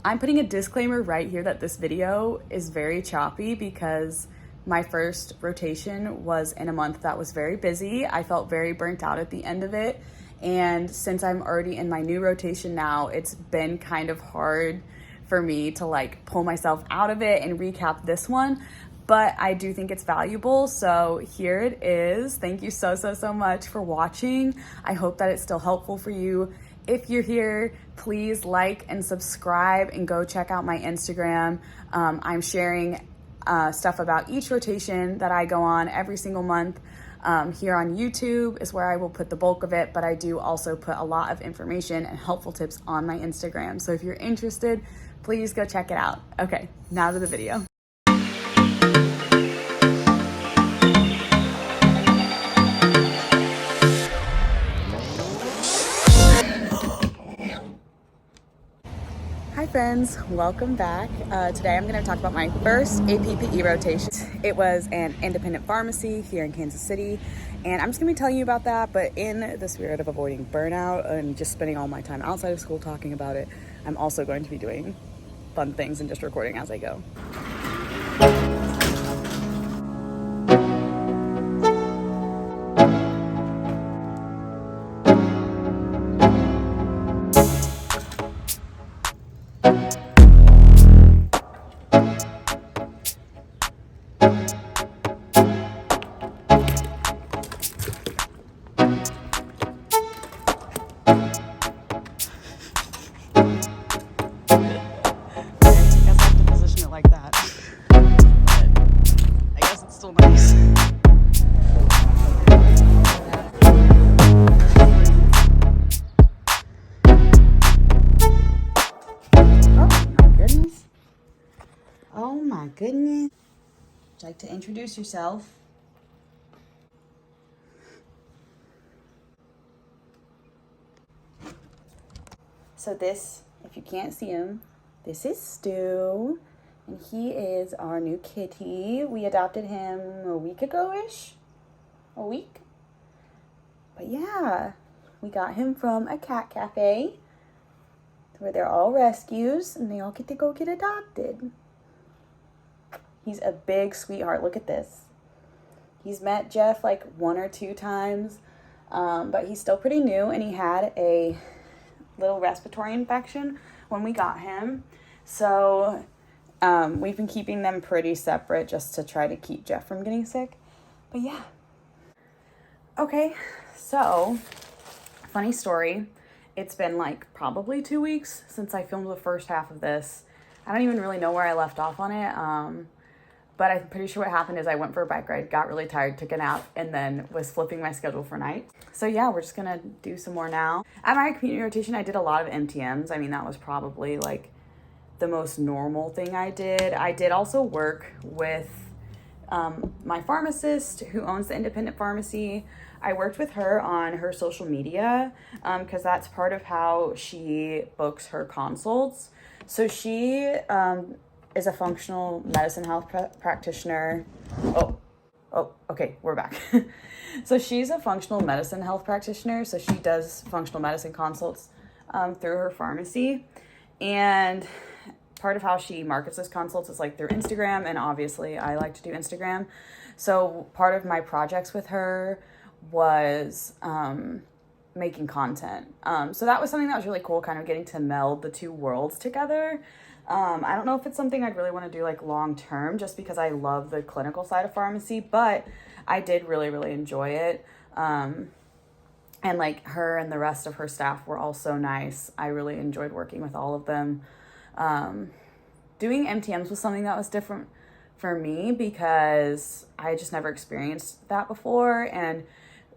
I'm putting a disclaimer right here that this video is very choppy because my first rotation was in a month that was very busy. I felt very burnt out at the end of it. And since I'm already in my new rotation now, it's been kind of hard for me to like pull myself out of it and recap this one. But I do think it's valuable. So here it is. Thank you so much for watching. I hope that it's still helpful for you. If you're here, please like and subscribe and go check out my Instagram. I'm sharing stuff about each rotation that I go on every single month. Here on YouTube is where I will put the bulk of it, but I do also put a lot of information and helpful tips on my Instagram. So if you're interested, please go check it out. Okay, now to the video. Hi friends, welcome back. Today I'm going to talk about my first APPE rotation. It was an independent pharmacy here in Kansas City, and I'm just going to be telling you about that, but in the spirit of avoiding burnout and just spending all my time outside of school talking about it, I'm also going to be doing fun things and just recording as I go. Like that, but I guess it's still nice. Oh my goodness. Would you like to introduce yourself? So this, if you can't see him, this is Stu. And he is our new kitty. We adopted him a week ago-ish. A week? But yeah, we got him from a cat cafe where they're all rescues and they all get to go get adopted. He's a big sweetheart. Look at this. He's met Jeff like 1 or 2 times, but he's still pretty new, and he had a little respiratory infection when we got him. So we've been keeping them pretty separate just to try to keep Jeff from getting sick. But yeah. Okay, so funny story. It's been like probably 2 weeks since I filmed the first half of this. I don't even really know where I left off on it. But I'm pretty sure what happened is I went for a bike ride, got really tired, took a nap, and then was flipping my schedule for night. So yeah, we're just gonna do some more now. At my community rotation, I did a lot of MTMs. I mean, that was probably like the most normal thing I did. I did also work with my pharmacist who owns the independent pharmacy. I worked with her on her social media because that's part of how she books her consults. So she is a functional medicine health practitioner. Okay, we're back. So she's a functional medicine health practitioner. So she does functional medicine consults through her pharmacy. And part of how she markets those consults is like through Instagram. And obviously I like to do Instagram. So part of my projects with her was making content. So that was something that was really cool, kind of getting to meld the two worlds together. I don't know if it's something I'd really want to do like long term just because I love the clinical side of pharmacy, but I did really enjoy it. And like her and the rest of her staff were all so nice. I really enjoyed working with all of them. Doing MTMs was something that was different for me because I just never experienced that before. And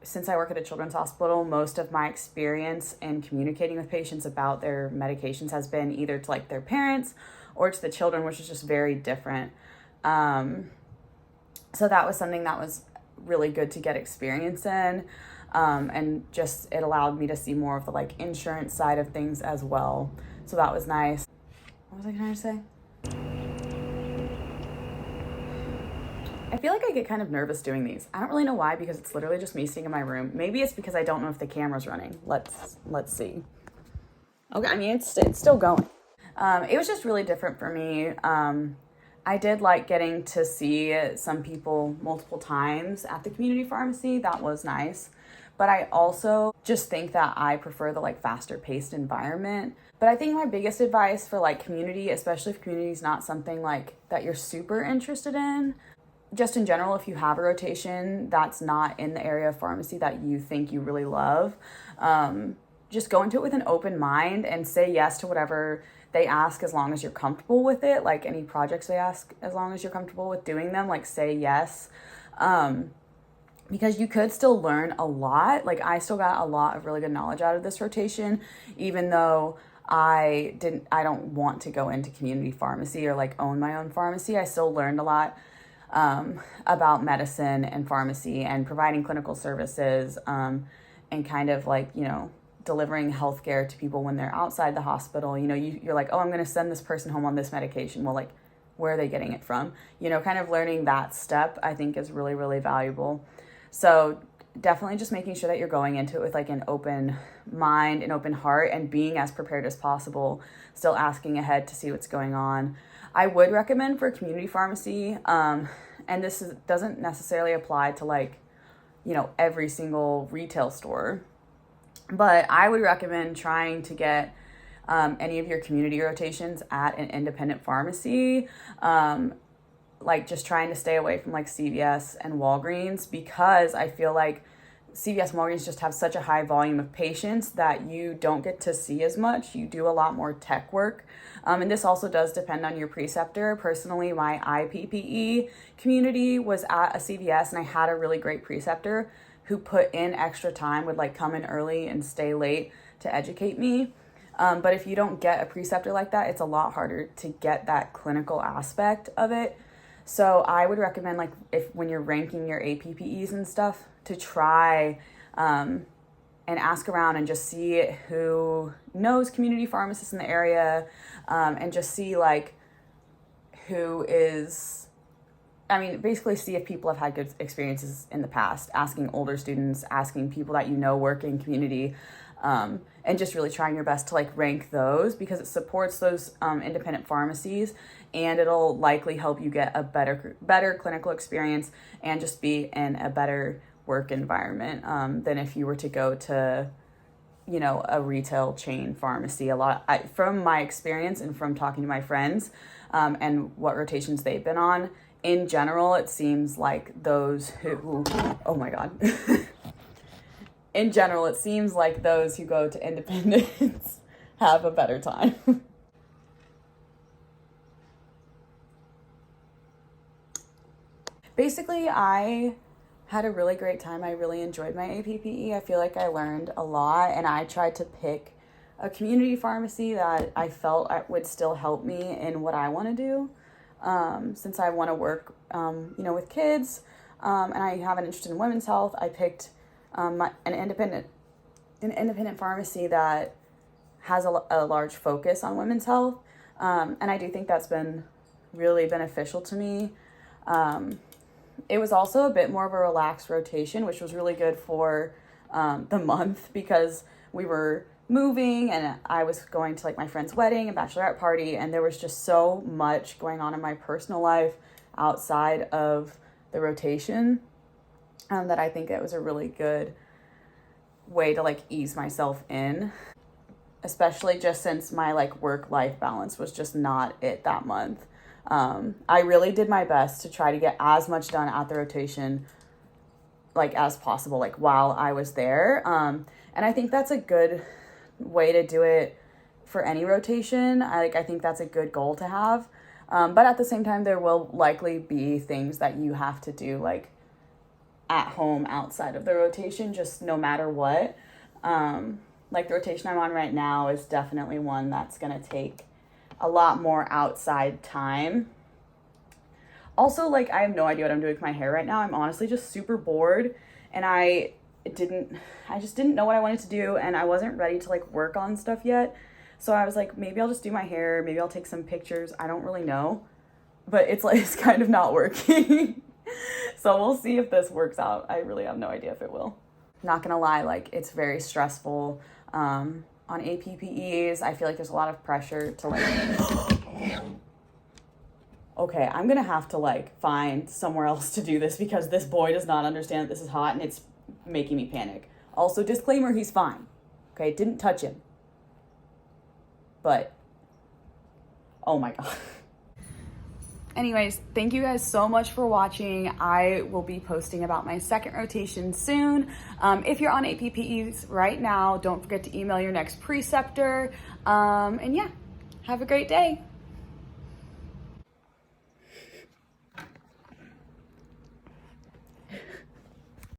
since I work at a children's hospital, most of my experience in communicating with patients about their medications has been either to like their parents or to the children, which is just very different. So that was something that was really good to get experience in. And just, it allowed me to see more of the like insurance side of things as well. So that was nice. What was I trying to say? I feel like I get kind of nervous doing these. I don't really know why, because it's literally just me sitting in my room. Maybe it's because I don't know if the camera's running. Let's see. Okay, I mean, it's still going. It was just really different for me. I did like getting to see some people multiple times at the community pharmacy. That was nice. But I also just think that I prefer the like faster paced environment. But I think my biggest advice for like community, especially if community is not something like that you're super interested in, just in general, if you have a rotation that's not in the area of pharmacy that you think you really love, just go into it with an open mind and say yes to whatever they ask as long as you're comfortable with it. Like any projects they ask, as long as you're comfortable with doing them, like say yes. Because you could still learn a lot. Like I still got a lot of really good knowledge out of this rotation, even though I don't want to go into community pharmacy or like own my own pharmacy. I still learned a lot about medicine and pharmacy and providing clinical services, and kind of like, delivering healthcare to people when they're outside the hospital. You're like, oh, I'm going to send this person home on this medication. Well, like, where are they getting it from? Kind of learning that step, I think is really, really valuable. So definitely just making sure that you're going into it with like an open mind, an open heart, and being as prepared as possible, still asking ahead to see what's going on. I would recommend for community pharmacy, and this doesn't necessarily apply to like, every single retail store, but I would recommend trying to get any of your community rotations at an independent pharmacy, like just trying to stay away from like CVS and Walgreens, because I feel like CVS and Walgreens just have such a high volume of patients that you don't get to see as much. You do a lot more tech work. And this also does depend on your preceptor. Personally, my APPE community was at a CVS, and I had a really great preceptor who put in extra time, would like come in early and stay late to educate me. But if you don't get a preceptor like that, it's a lot harder to get that clinical aspect of it. So I would recommend, like, when you're ranking your APPEs and stuff, to try and ask around and just see who knows community pharmacists in the area, and just see like basically see if people have had good experiences in the past, asking older students, asking people that work in community, and just really trying your best to like rank those, because it supports those independent pharmacies, and it'll likely help you get a better clinical experience and just be in a better work environment than if you were to go to a retail chain pharmacy. From my experience and from talking to my friends and what rotations they've been on, in general, it seems like those who, oh my God. In general, it seems like those who go to independence have a better time. Basically, I had a really great time. I really enjoyed my APPE. I feel like I learned a lot, and I tried to pick a community pharmacy that I felt would still help me in what I want to do. Since I want to work, with kids, and I have an interest in women's health, I picked an independent pharmacy that has a large focus on women's health, and I do think that's been really beneficial to me. It was also a bit more of a relaxed rotation, which was really good for the month, because we were moving and I was going to like my friend's wedding and bachelorette party, and there was just so much going on in my personal life outside of the rotation, that I think it was a really good way to like ease myself in, especially just since my like work-life balance was just not it that month. I really did my best to try to get as much done at the rotation like as possible, like while I was there. And I think that's a good way to do it for any rotation. I think that's a good goal to have. But at the same time, there will likely be things that you have to do like at home outside of the rotation, just no matter what. Like the rotation I'm on right now is definitely one that's going to take a lot more outside time. Also, like, I have no idea what I'm doing with my hair right now. I'm honestly just super bored, and I just didn't know what I wanted to do, and I wasn't ready to like work on stuff yet. So I was like, maybe I'll just do my hair, maybe I'll take some pictures. I don't really know, but it's kind of not working. So we'll see if this works out. I really have no idea if it will. Not gonna lie, like, it's very stressful. on APPEs, I feel like there's a lot of pressure to like, okay, I'm gonna have to like find somewhere else to do this because this boy does not understand that this is hot and it's making me panic. Also, disclaimer, he's fine. Okay, didn't touch him. But, oh my God. Anyways, thank you guys so much for watching. I will be posting about my second rotation soon. If you're on APPEs right now, don't forget to email your next preceptor. And yeah, have a great day.